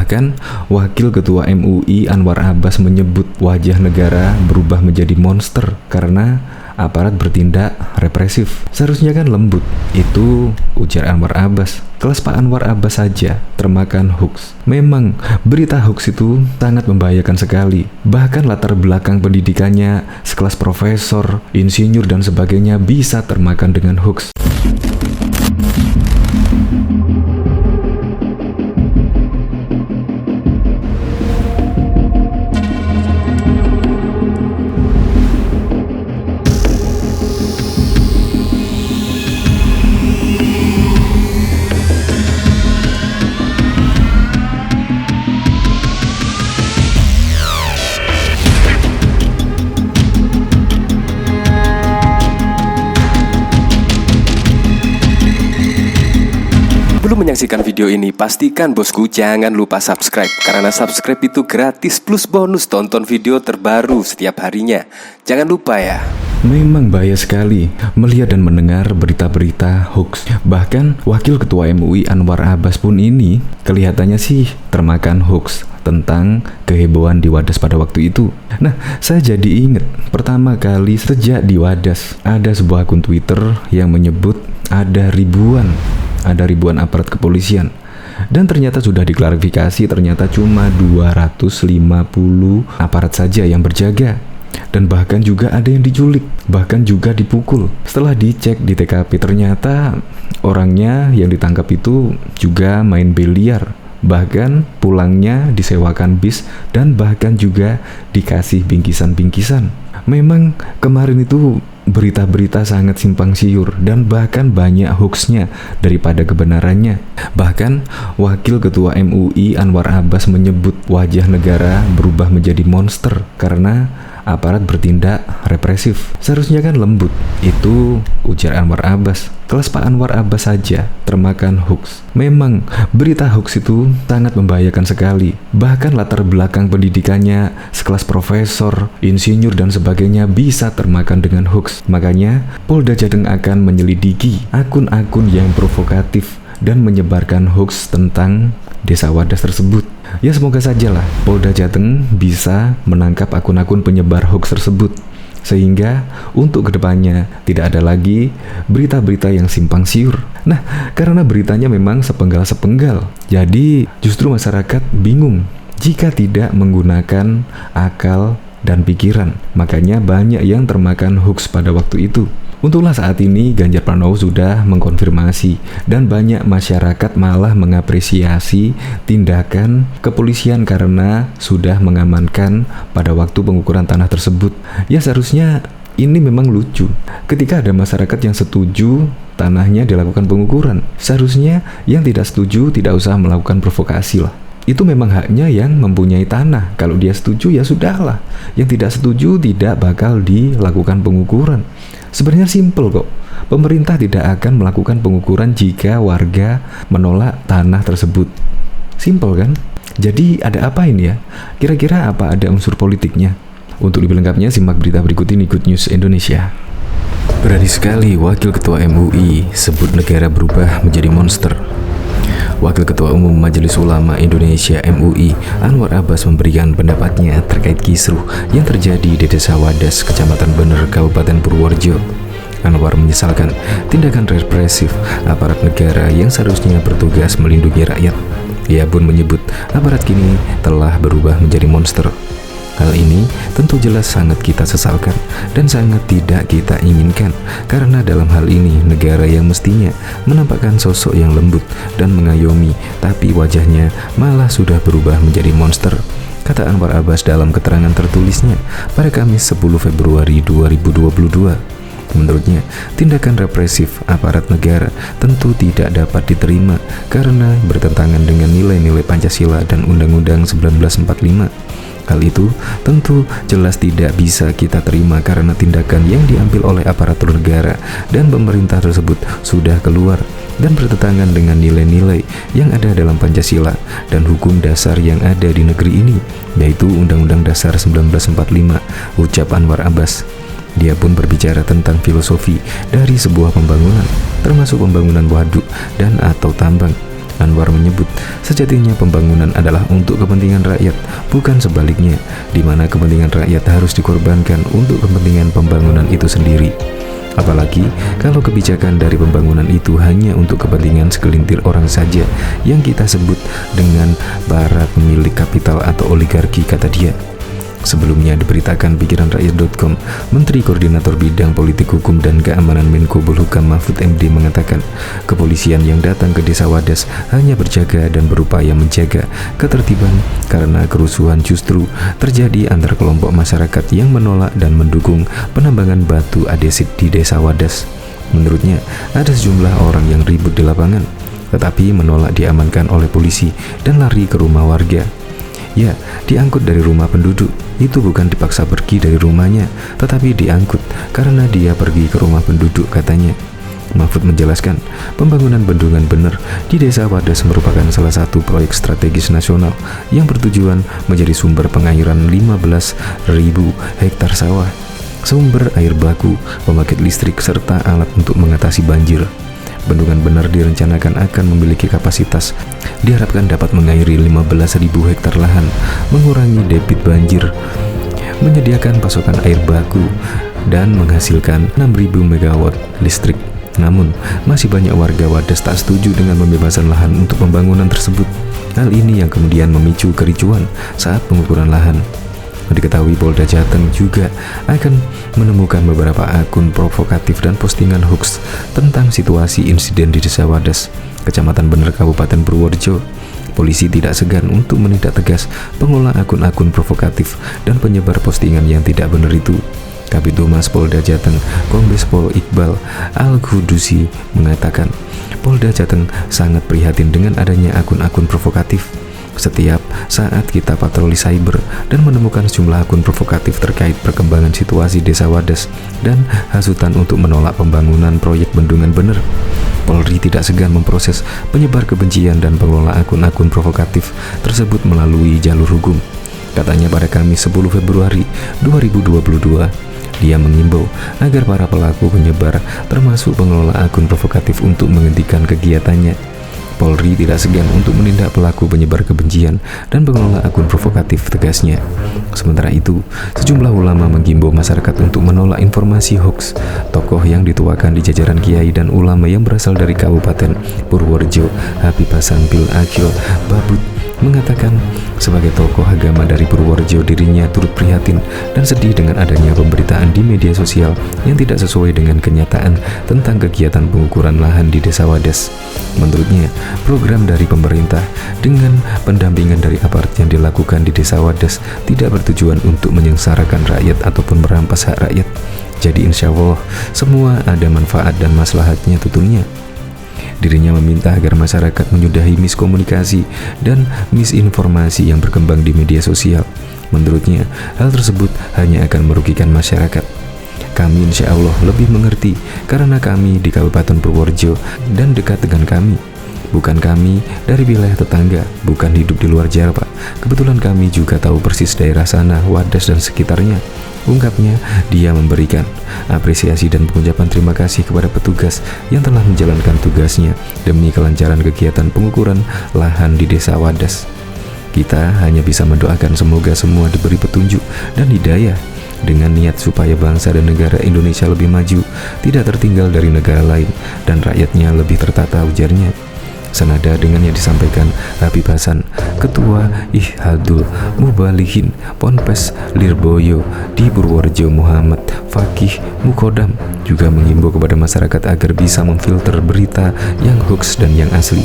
Bahkan, Wakil Ketua MUI Anwar Abbas menyebut wajah negara berubah menjadi monster karena aparat bertindak represif. Seharusnya kan lembut. Itu ujar Anwar Abbas. Kelas Pak Anwar Abbas saja termakan hoax. Memang berita hoax itu sangat membahayakan sekali. Bahkan latar belakang pendidikannya sekelas profesor, insinyur dan sebagainya bisa termakan dengan hoax. Sebelum menyaksikan video ini, pastikan bosku jangan lupa subscribe. Karena subscribe itu gratis plus bonus tonton video terbaru setiap harinya. Jangan lupa ya. Memang bahaya sekali melihat dan mendengar berita-berita hoax. Bahkan Wakil Ketua MUI Anwar Abbas pun ini kelihatannya sih termakan hoax tentang kehebohan di Wadas pada waktu itu. Nah, saya jadi ingat pertama kali sejak di Wadas ada sebuah akun Twitter yang menyebut ada ribuan aparat kepolisian. Dan ternyata sudah diklarifikasi, ternyata cuma 250 aparat saja yang berjaga. Dan bahkan juga ada yang diculik, bahkan juga dipukul. Setelah dicek di TKP, ternyata orangnya yang ditangkap itu juga main biliar. Bahkan pulangnya disewakan bis dan bahkan juga dikasih bingkisan-bingkisan. Memang kemarin itu berita-berita sangat simpang siur dan bahkan banyak hoaxnya daripada kebenarannya. Bahkan Wakil Ketua MUI Anwar Abbas menyebut wajah negara berubah menjadi monster karena aparat bertindak represif. Seharusnya kan lembut. Itu ujar Anwar Abbas. Kelas Pak Anwar Abbas saja termakan hoax. Memang berita hoax itu sangat membahayakan sekali. Bahkan latar belakang pendidikannya sekelas profesor, insinyur dan sebagainya bisa termakan dengan hoax. Makanya Polda Jateng akan menyelidiki akun-akun yang provokatif dan menyebarkan hoax tentang Desa Wadas tersebut. Ya semoga sajalah Polda Jateng bisa menangkap akun-akun penyebar hoax tersebut, sehingga untuk kedepannya tidak ada lagi berita-berita yang simpang siur. Nah, karena beritanya memang sepenggal-sepenggal, jadi justru masyarakat bingung jika tidak menggunakan akal dan pikiran. Makanya banyak yang termakan hoax pada waktu itu. Untunglah saat ini Ganjar Pranowo sudah mengkonfirmasi dan banyak masyarakat malah mengapresiasi tindakan kepolisian karena sudah mengamankan pada waktu pengukuran tanah tersebut. Ya seharusnya ini memang lucu. Ketika ada masyarakat yang setuju tanahnya dilakukan pengukuran, seharusnya yang tidak setuju tidak usah melakukan provokasi lah. Itu memang haknya yang mempunyai tanah. Kalau dia setuju ya sudahlah. Yang tidak setuju tidak bakal dilakukan pengukuran. Sebenarnya simpel kok. Pemerintah tidak akan melakukan pengukuran jika warga menolak tanah tersebut. Simpel kan? Jadi ada apa ini ya? Kira-kira apa ada unsur politiknya? Untuk lebih lengkapnya simak berita berikut ini Good News Indonesia. Berani sekali Wakil Ketua MUI sebut negara berubah menjadi monster. Wakil Ketua Umum Majelis Ulama Indonesia MUI Anwar Abbas memberikan pendapatnya terkait kisruh yang terjadi di Desa Wadas, Kecamatan Bener, Kabupaten Purworejo. Anwar menyesalkan tindakan represif aparat negara yang seharusnya bertugas melindungi rakyat. Ia pun menyebut aparat kini telah berubah menjadi monster. Hal ini tentu jelas sangat kita sesalkan dan sangat tidak kita inginkan, karena dalam hal ini negara yang mestinya menampakkan sosok yang lembut dan mengayomi, tapi wajahnya malah sudah berubah menjadi monster, kata Anwar Abbas dalam keterangan tertulisnya pada Kamis 10 Februari 2022. Menurutnya, tindakan represif aparat negara tentu tidak dapat diterima karena bertentangan dengan nilai-nilai Pancasila dan Undang-Undang 1945. Hal itu tentu jelas tidak bisa kita terima karena tindakan yang diambil oleh aparatur negara dan pemerintah tersebut sudah keluar dan bertentangan dengan nilai-nilai yang ada dalam Pancasila dan hukum dasar yang ada di negeri ini, yaitu Undang-Undang Dasar 1945, ucap Anwar Abbas. Dia pun berbicara tentang filosofi dari sebuah pembangunan, termasuk pembangunan waduk dan atau tambang. Anwar menyebut, sejatinya pembangunan adalah untuk kepentingan rakyat, bukan sebaliknya, di mana kepentingan rakyat harus dikorbankan untuk kepentingan pembangunan itu sendiri. Apalagi kalau kebijakan dari pembangunan itu hanya untuk kepentingan segelintir orang saja yang kita sebut dengan para pemilik kapital atau oligarki, kata dia. Sebelumnya diberitakan pikiranrakyat.com, Menteri Koordinator Bidang Politik Hukum dan Keamanan Menko Polhukam Mahfud MD mengatakan, kepolisian yang datang ke Desa Wadas hanya berjaga dan berupaya menjaga ketertiban karena kerusuhan justru terjadi antar kelompok masyarakat yang menolak dan mendukung penambangan batu andesit di Desa Wadas. Menurutnya, ada sejumlah orang yang ribut di lapangan, tetapi menolak diamankan oleh polisi dan lari ke rumah warga. Ya, diangkut dari rumah penduduk. Itu bukan dipaksa pergi dari rumahnya, tetapi diangkut karena dia pergi ke rumah penduduk, katanya. Mahfud menjelaskan, pembangunan bendungan bener di Desa Wadas merupakan salah satu proyek strategis nasional yang bertujuan menjadi sumber pengairan 15.000 hektar sawah, sumber air baku, pembangkit listrik, serta alat untuk mengatasi banjir. Bendungan bener direncanakan akan memiliki kapasitas diharapkan dapat mengairi 15.000 hektar lahan, mengurangi debit banjir, menyediakan pasokan air baku, dan menghasilkan 6.000 megawatt listrik. Namun, masih banyak warga Wadas tak setuju dengan pembebasan lahan untuk pembangunan tersebut. Hal ini yang kemudian memicu kericuan saat pengukuran lahan. Diketahui Polda Jateng juga akan menemukan beberapa akun provokatif dan postingan hoax tentang situasi insiden di Desa Wadas, Kecamatan Bener, Kabupaten Purworejo. Polisi tidak segan untuk menindak tegas pengelola akun-akun provokatif dan penyebar postingan yang tidak benar itu. Kabid Humas Polda Jateng, Kombes Pol Iqbal Al-Qudusi mengatakan, Polda Jateng sangat prihatin dengan adanya akun-akun provokatif. Setiap saat kita patroli cyber dan menemukan sejumlah akun provokatif terkait perkembangan situasi Desa Wadas dan hasutan untuk menolak pembangunan proyek bendungan bener. Polri tidak segan memproses penyebar kebencian dan pengelola akun-akun provokatif tersebut melalui jalur hukum. Katanya pada Kamis 10 Februari 2022, dia mengimbau agar para pelaku penyebar termasuk pengelola akun provokatif untuk menghentikan kegiatannya. Polri tidak segan untuk menindak pelaku penyebar kebencian dan pengelola akun provokatif, tegasnya. Sementara itu, sejumlah ulama menghimbau masyarakat untuk menolak informasi hoax. Tokoh yang dituakan di jajaran kiai dan ulama yang berasal dari Kabupaten Purworejo, Habib Hasan Bil Akil Babut, mengatakan sebagai tokoh agama dari Purworejo dirinya turut prihatin dan sedih dengan adanya pemberitaan di media sosial yang tidak sesuai dengan kenyataan tentang kegiatan pengukuran lahan di Desa Wadas. Menurutnya, program dari pemerintah dengan pendampingan dari aparat yang dilakukan di Desa Wadas tidak bertujuan untuk menyengsarakan rakyat ataupun merampas hak rakyat. Jadi insya Allah semua ada manfaat dan maslahatnya, tuturnya. Dirinya meminta agar masyarakat menyudahi miskomunikasi dan misinformasi yang berkembang di media sosial. Menurutnya, hal tersebut hanya akan merugikan masyarakat. Kami insya Allah lebih mengerti karena kami di Kabupaten Purworejo dan dekat dengan kami. Bukan kami dari wilayah tetangga, bukan hidup di luar Jawa, Pak. Kebetulan kami juga tahu persis daerah sana, Wadas dan sekitarnya, ungkapnya. Dia memberikan apresiasi dan pengucapan terima kasih kepada petugas yang telah menjalankan tugasnya demi kelancaran kegiatan pengukuran lahan di Desa Wadas. Kita hanya bisa mendoakan semoga semua diberi petunjuk dan hidayah dengan niat supaya bangsa dan negara Indonesia lebih maju, tidak tertinggal dari negara lain, dan rakyatnya lebih tertata, ujarnya. Senada dengan yang disampaikan Habib Hasan, Ketua Ihdhul Mubalihin Ponpes Lirboyo di Purworejo Muhammad Fakih Mukodam juga mengimbau kepada masyarakat agar bisa memfilter berita yang hoax dan yang asli.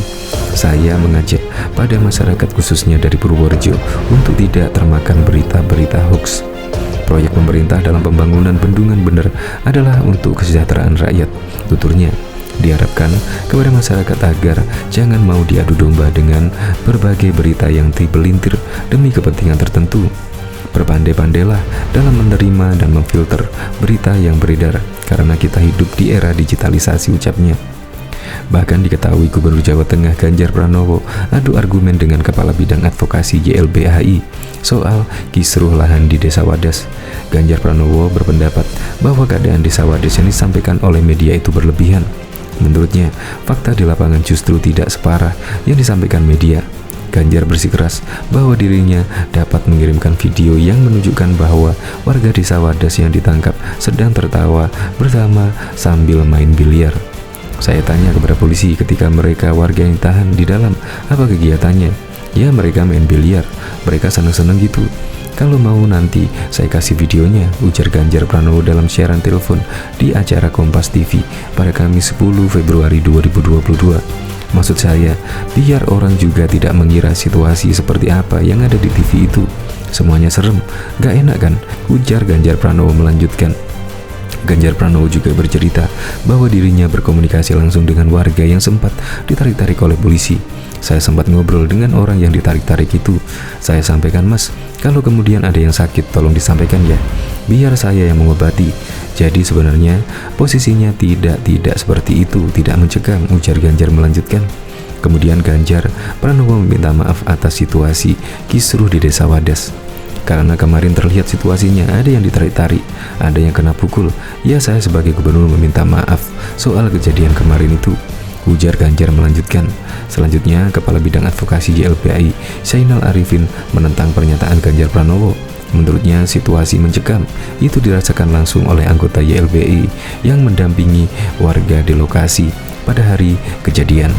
Saya mengajak pada masyarakat khususnya dari Purworejo untuk tidak termakan berita-berita hoax. Proyek pemerintah dalam pembangunan bendungan bener adalah untuk kesejahteraan rakyat, tuturnya. Diharapkan kepada masyarakat agar jangan mau diadu domba dengan berbagai berita yang terpelintir demi kepentingan tertentu. Berpandai-pandailah dalam menerima dan memfilter berita yang beredar karena kita hidup di era digitalisasi, ucapnya. Bahkan diketahui Gubernur Jawa Tengah Ganjar Pranowo adu argumen dengan Kepala Bidang Advokasi YLBHI soal kisruh lahan di Desa Wadas. Ganjar Pranowo berpendapat bahwa keadaan Desa Wadas yang disampaikan oleh media itu berlebihan. Menurutnya, fakta di lapangan justru tidak separah yang disampaikan media. Ganjar bersikeras bahwa dirinya dapat mengirimkan video yang menunjukkan bahwa warga desa Wadas yang ditangkap sedang tertawa bersama sambil main biliar. Saya tanya kepada polisi ketika mereka warga yang ditahan di dalam, apa kegiatannya? Ya, mereka main biliar, mereka seneng-seneng gitu. Kalau mau nanti saya kasih videonya, ujar Ganjar Pranowo dalam siaran telepon di acara Kompas TV pada Kamis 10 Februari 2022. Maksud saya, biar orang juga tidak mengira situasi seperti apa yang ada di TV itu. Semuanya serem, gak enak kan? Ujar Ganjar Pranowo melanjutkan. Ganjar Pranowo juga bercerita bahwa dirinya berkomunikasi langsung dengan warga yang sempat ditarik-tarik oleh polisi. Saya sempat ngobrol dengan orang yang ditarik-tarik itu. Saya sampaikan, "Mas, kalau kemudian ada yang sakit tolong disampaikan ya, biar saya yang mengobati." Jadi sebenarnya posisinya tidak seperti itu, tidak mencekam, ujar Ganjar melanjutkan. Kemudian Ganjar Pranowo meminta maaf atas situasi kisruh di desa Wadas. Karena kemarin terlihat situasinya ada yang ditarik-tarik, ada yang kena pukul. Ya, saya sebagai gubernur meminta maaf soal kejadian kemarin itu, ujar Ganjar melanjutkan. Selanjutnya, Kepala Bidang Advokasi YLBHI Zainal Arifin menentang pernyataan Ganjar Pranowo. Menurutnya, situasi mencekam itu dirasakan langsung oleh anggota YLBHI yang mendampingi warga di lokasi pada hari kejadian.